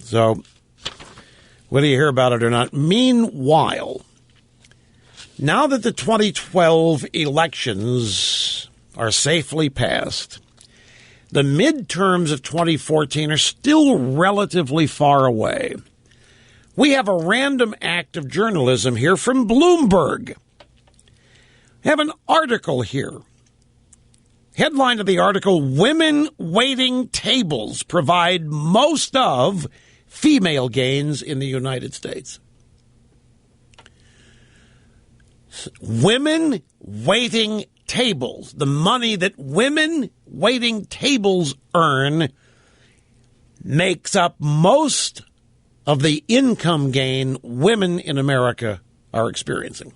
So, whether you hear about it or not. Meanwhile, now that the 2012 elections are safely passed, the midterms of 2014 are still relatively far away. We have a random act of journalism here from Bloomberg. I have an article here. Headline of the article, Women Waiting Tables Provide Most of Female Gains in the United States. Women waiting tables, the money that women waiting tables earn, makes up most of the income gain women in America are experiencing.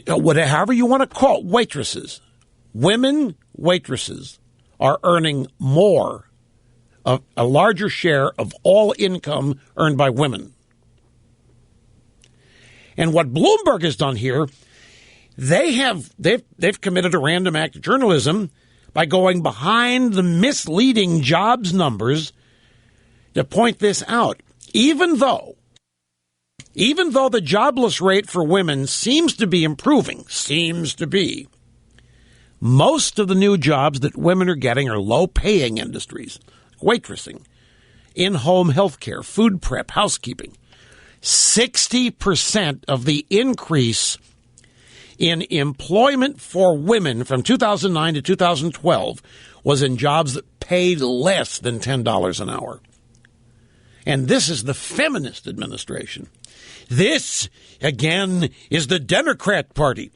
However you want to call it, waitresses, women waitresses are earning more, a larger share of all income earned by women. And what Bloomberg has done here, they've committed a random act of journalism by going behind the misleading jobs numbers to point this out. Even though the jobless rate for women seems to be improving, most of the new jobs that women are getting are low-paying industries, waitressing, in-home health care, food prep, housekeeping. 60% of the increase in employment for women from 2009 to 2012 was in jobs that paid less than $10 an hour. And this is the feminist administration. This, again, is the Democrat Party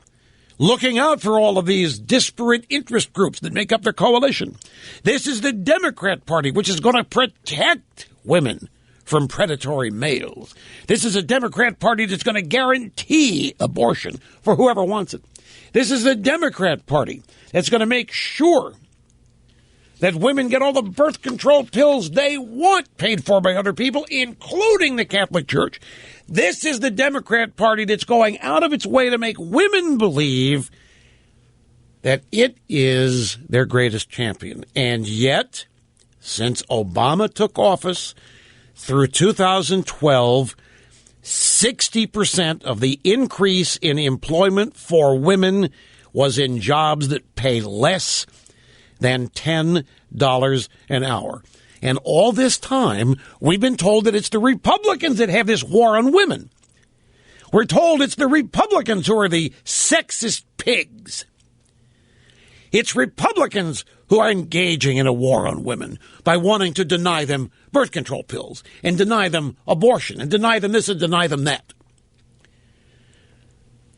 looking out for all of these disparate interest groups that make up their coalition. This is the Democrat Party, which is going to protect women from predatory males. This is a Democrat Party that's going to guarantee abortion for whoever wants it. This is the Democrat Party that's going to make sure that women get all the birth control pills they want paid for by other people, including the Catholic Church. This is the Democrat Party that's going out of its way to make women believe that it is their greatest champion. And yet, since Obama took office through 2012, 60% of the increase in employment for women was in jobs that pay less than $10 an hour. And all this time, we've been told that it's the Republicans that have this war on women. We're told it's the Republicans who are the sexist pigs. It's Republicans who are engaging in a war on women by wanting to deny them birth control pills and deny them abortion and deny them this and deny them that.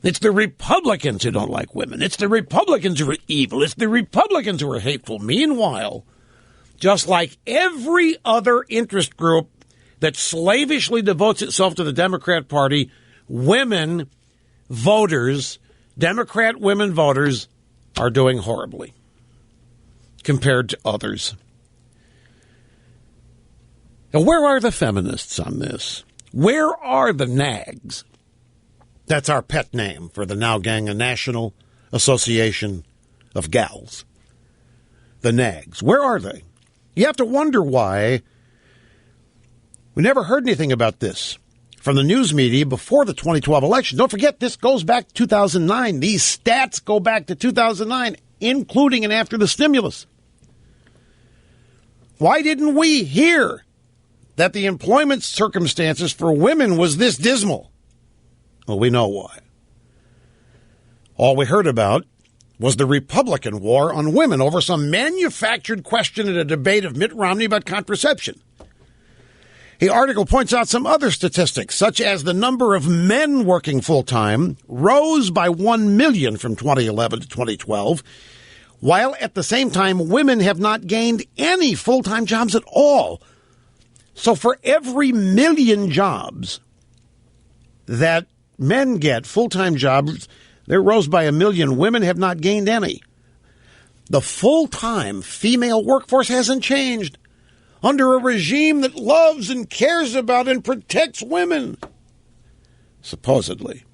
It's the Republicans who don't like women. It's the Republicans who are evil. It's the Republicans who are hateful. Meanwhile, just like every other interest group that slavishly devotes itself to the Democrat Party, women voters, Democrat women voters, are doing horribly compared to others. Now, where are the feminists on this? Where are the nags? That's our pet name for the Now Gang, a national association of gals. The nags. Where are they? You have to wonder why we never heard anything about this from the news media before the 2012 election. Don't forget, this goes back to 2009. These stats go back to 2009, including and after the stimulus. Why didn't we hear that the employment circumstances for women was this dismal? Well, we know why. All we heard about was the Republican war on women over some manufactured question at a debate of Mitt Romney about contraception. The article points out some other statistics, such as the number of men working full-time rose by 1 million from 2011 to 2012, while at the same time women have not gained any full-time jobs at all. So for every million jobs that men get, full-time jobs, they rose by 1 million. Women have not gained any. The full-time female workforce hasn't changed under a regime that loves and cares about and protects women, supposedly.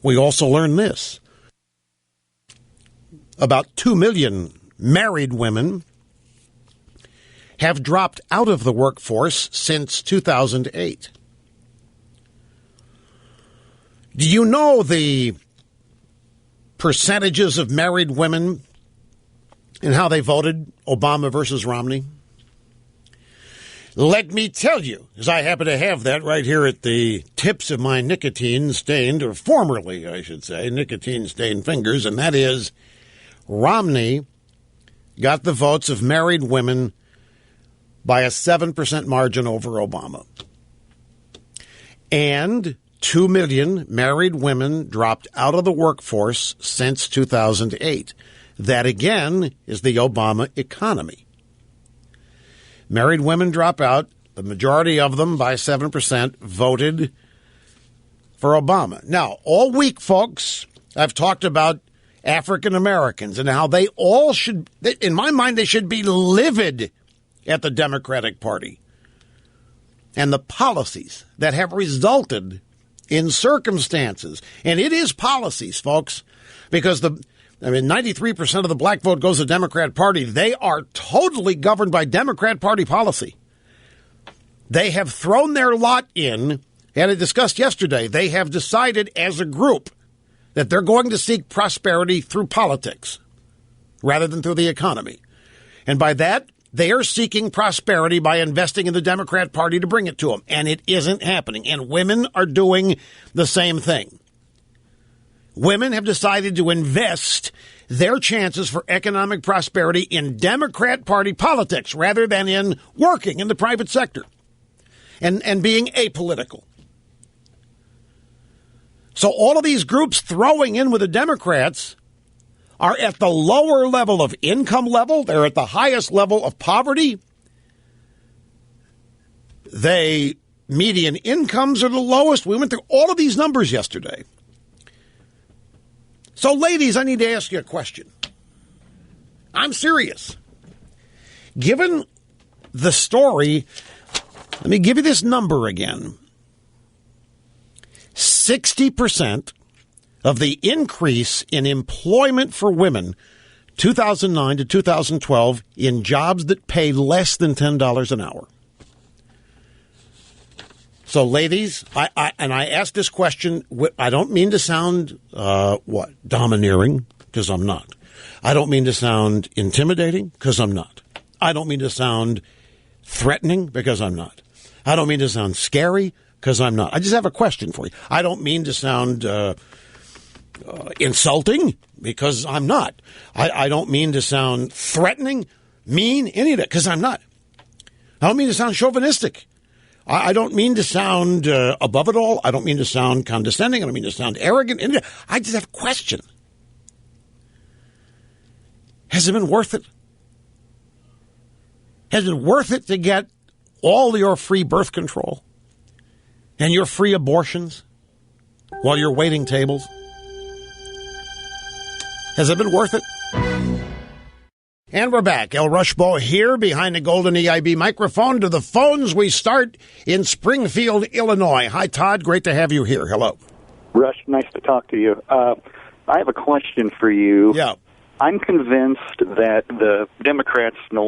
We also learned this. About 2 million married women have dropped out of the workforce since 2008. Do you know the percentages of married women and how they voted Obama versus Romney? Let me tell you, as I happen to have that right here at the tips of my nicotine-stained, or formerly, I should say, nicotine-stained fingers, and that is Romney got the votes of married women by a 7% margin over Obama. And 2 million married women dropped out of the workforce since 2008. That, again, is the Obama economy. Married women drop out. The majority of them, by 7%, voted for Obama. Now, all week, folks, I've talked about African Americans and how they all should, in my mind, they should be livid at the Democratic Party and the policies that have resulted in circumstances. And it is policies, folks, because 93% of the black vote goes to the Democrat Party. They are totally governed by Democrat Party policy. They have thrown their lot in, and I discussed yesterday, they have decided as a group that they're going to seek prosperity through politics rather than through the economy. And by that, they are seeking prosperity by investing in the Democrat Party to bring it to them. And it isn't happening. And women are doing the same thing. Women have decided to invest their chances for economic prosperity in Democrat Party politics rather than in working in the private sector and being apolitical. So all of these groups throwing in with the Democrats are at the lower level of income level. They're at the highest level of poverty. Median incomes are the lowest. We went through all of these numbers yesterday. So, ladies, I need to ask you a question. I'm serious. Given the story, let me give you this number again. 60% of the increase in employment for women, 2009 to 2012, in jobs that pay less than $10 an hour. So, ladies, I ask this question. I don't mean to sound, domineering, because I'm not. I don't mean to sound intimidating, because I'm not. I don't mean to sound threatening, because I'm not. I don't mean to sound scary, because I'm not. I just have a question for you. I don't mean to sound insulting, because I'm not. I don't mean to sound threatening, mean, any of that, because I'm not. I don't mean to sound chauvinistic. I don't mean to sound above it all. I don't mean to sound condescending. I don't mean to sound arrogant. I just have a question. Has it been worth it? Has it been worth it to get all your free birth control and your free abortions while you're waiting tables? Has it been worth it? And we're back. Rush Limbaugh here behind the golden EIB microphone. To the phones, we start in Springfield, Illinois. Hi, Todd. Great to have you here. Hello. Rush, nice to talk to you. I have a question for you. Yeah. I'm convinced that the Democrats no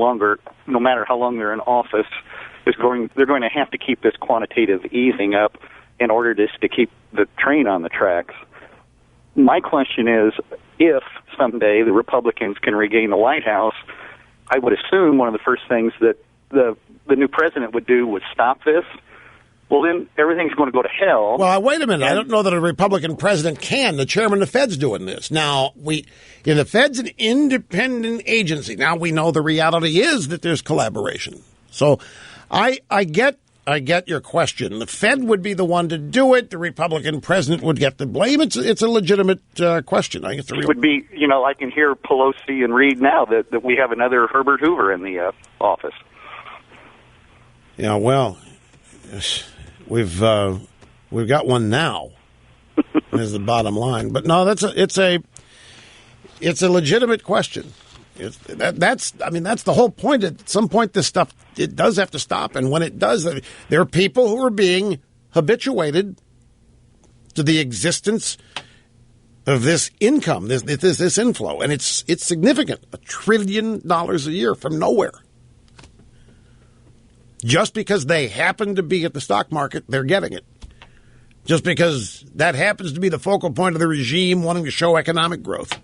matter how long they're in office, they're going to have to keep this quantitative easing up in order to keep the train on the tracks. My question is, if someday the Republicans can regain the White House, I would assume one of the first things that the new president would do would stop this. Well, then everything's going to go to hell. Well, wait a minute. I don't know that a Republican president can. The chairman of the Fed's doing this. Now, the Fed's an independent agency. Now we know the reality is that there's collaboration. So I get your question. The Fed would be the one to do it. The Republican president would get the blame. It's a legitimate question. I guess it would be, I can hear Pelosi and Reid now that we have another Herbert Hoover in the office. Yeah, well, we've got one now. Is the bottom line. But no, it's a legitimate question. That's the whole point. At some point, this stuff, it does have to stop. And when it does, there are people who are being habituated to the existence of this income, this inflow. And it's significant, $1 trillion a year from nowhere. Just because they happen to be at the stock market, they're getting it. Just because that happens to be the focal point of the regime wanting to show economic growth.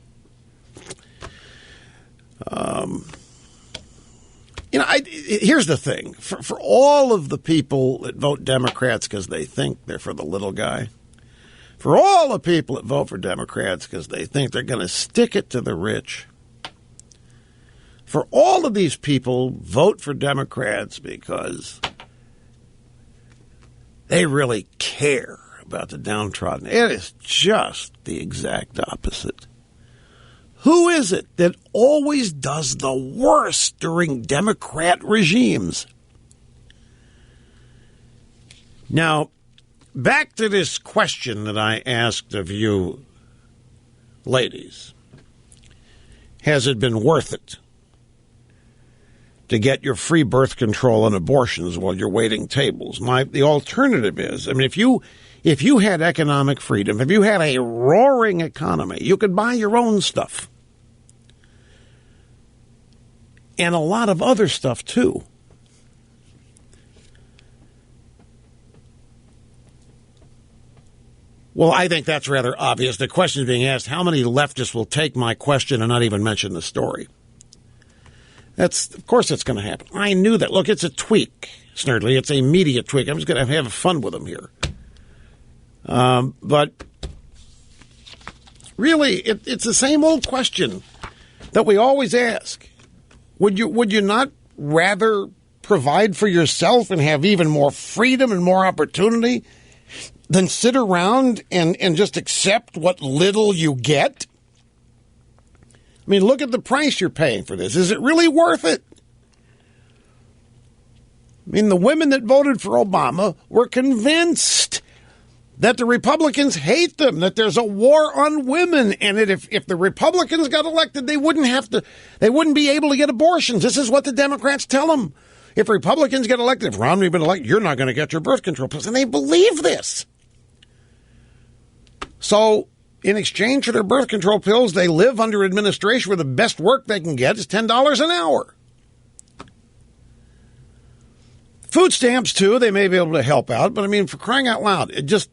Here's the thing. For all of the people that vote Democrats because they think they're for the little guy, for all the people that vote for Democrats because they think they're going to stick it to the rich, for all of these people vote for Democrats because they really care about the downtrodden. It is just the exact opposite. Who is it that always does the worst during Democrat regimes? Now, back to this question that I asked of you ladies. Has it been worth it to get your free birth control and abortions while you're waiting tables? The alternative is, if you had economic freedom, if you had a roaring economy, you could buy your own stuff. And a lot of other stuff, too. Well, I think that's rather obvious. The question is being asked, how many leftists will take my question and not even mention the story? Of course it's going to happen. I knew that. Look, it's a tweak, Snerdley. It's a media tweak. I'm just going to have fun with them here. But really, it's the same old question that we always ask. Would you not rather provide for yourself and have even more freedom and more opportunity than sit around and just accept what little you get? I mean, look at the price you're paying for this. Is it really worth it? I mean, the women that voted for Obama were convinced that the Republicans hate them, that there's a war on women, and that if the Republicans got elected, they wouldn't be able to get abortions. This is what the Democrats tell them. If Republicans get elected, if Romney been elected, you're not going to get your birth control pills. And they believe this. So, in exchange for their birth control pills, they live under administration where the best work they can get is $10 an hour. Food stamps, too, they may be able to help out. But, for crying out loud, it just,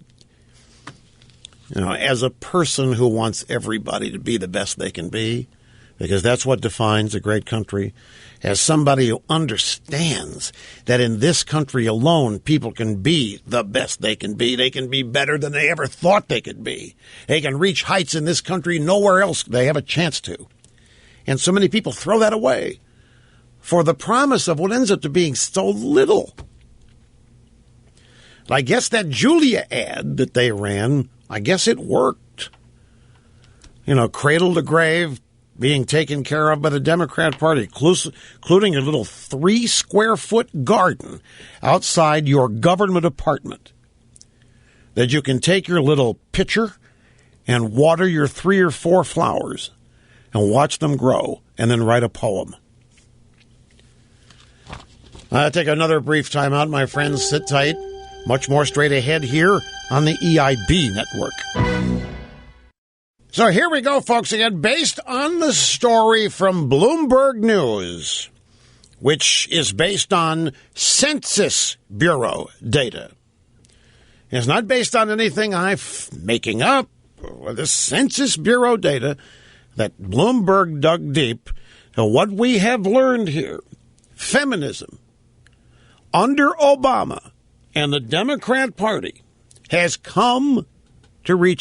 as a person who wants everybody to be the best they can be, because that's what defines a great country, as somebody who understands that in this country alone, people can be the best they can be better than they ever thought they could be. They can reach heights in this country nowhere else they have a chance to. And so many people throw that away for the promise of what ends up to being so little. I guess that Julia ad that they ran, I guess it worked. Cradle to grave, being taken care of by the Democrat Party, including a little 3-square-foot garden outside your government apartment that you can take your little pitcher and water your 3 or 4 flowers and watch them grow and then write a poem. I'll take another brief time out, my friends. Sit tight. Much more straight ahead here on the EIB Network. So here we go, folks, again, based on the story from Bloomberg News, which is based on Census Bureau data. It's not based on anything I'm making up. The Census Bureau data that Bloomberg dug deep. So what we have learned here, feminism under Obama and the Democrat Party has come to reach its